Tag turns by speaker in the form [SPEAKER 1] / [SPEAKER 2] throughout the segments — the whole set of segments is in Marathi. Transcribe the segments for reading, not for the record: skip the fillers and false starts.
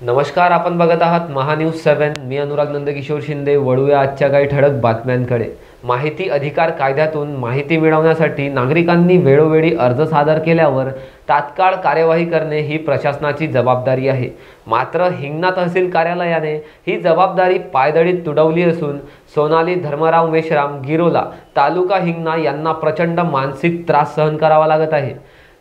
[SPEAKER 1] नमस्कार, आपण बघत आहात महान्यूज 7। मी अनुराग नंदकिशोर शिंदे। वळूया आजच्या काही ठळक बातम्यांकडे। माहिती अधिकार कायद्यातून माहिती मिळवण्यासाठी नागरिकांनी वेळोवेळी अर्ज सादर केल्यावर तात्काळ कार्यवाही करणे ही प्रशासनाची जबाबदारी आहे। मात्र हिंगणा तहसील कार्यालयाने ही जबाबदारी पायदळीत तुडवली असून सोनाली धर्मराव मेश्राम गिरोला तालुका हिंगणा यांना प्रचंड मानसिक त्रास सहन करावा लागत आहे।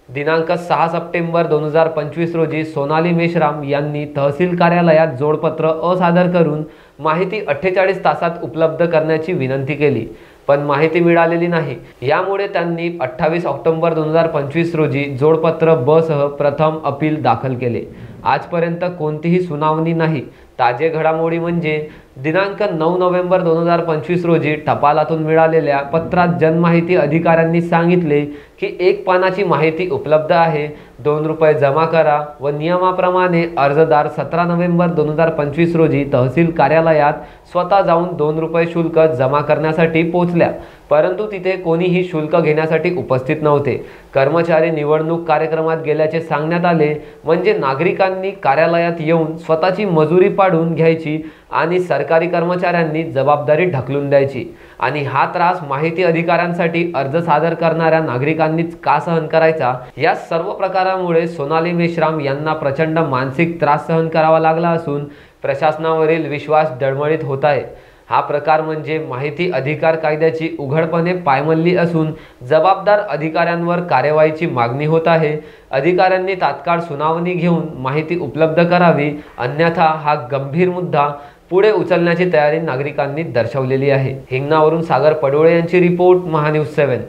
[SPEAKER 1] दिनांक 6 सप्टेंबर 2025 रोजी सोनाली मेश्राम यांनी तहसील कार्यालयात जोडपत्र असादर करून माहिती 48 तासात उपलब्ध करण्याची विनंती केली, पण माहिती मिळालेली नाही। यामुळे त्यांनी 28 ऑक्टोबर 2025 रोजी जोडपत्र ब सह प्रथम अपील दाखल केले। आजपर्यंत कोणतीही सुनावणी नाही। ताजे घडामोडी म्हणजे दिनांक 9 नोव्हेंबर 2025 रोजी टपालातून मिळालेल्या पत्रात जनमाहिती अधिकाऱ्यांनी सांगितले की एक पानाची माहिती उपलब्ध आहे, 2 रुपये जमा करा व नियमाप्रमाणे अर्जदार 17 नोव्हेंबर 2025 रोजी तहसील कार्यालयात स्वतः जाऊन 2 रुपये शुल्क जमा करण्यासाठी पोहोचल्या, परंतु तिथे कोणीही शुल्क घेण्यासाठी उपस्थित नव्हते। कर्मचारी निवडणूक कार्यक्रमात गेल्याचे सांगण्यात आले, म्हणजे नागरिकांनी कार्यालयात येऊन स्वतःची मजुरी पाडून घ्यायची आणि सरकारी कर्मचाऱ्यांनी जबाबदारी ढकलून द्यायची आणि हा त्रास माहिती अधिकाऱ्यांसाठी अर्ज सादर करणाऱ्या नागरिकांनीच का सहन करायचा। या सर्व प्रकारामुळे सोनाली मेश्राम यांना प्रचंड मानसिक त्रास सहन करावा लागला असून प्रशासनावरील विश्वास डळमळीत होत आहे। हा प्रकार म्हणजे माहिती अधिकार कायद्याची उघडपणे पायमल्ली असून जबाबदार अधिकाऱ्यांवर कार्यवाहीची मागणी होत आहे। अधिकाऱ्यांनी तात्काळ सुनावणी घेऊन माहिती उपलब्ध करावी, अन्यथा हा गंभीर मुद्दा पुढे उचलण्याची तयारी नागरिकांनी दर्शवलेली आहे। हिंगणावरून सागर पडोळे यांची रिपोर्ट, महान्यूज 7।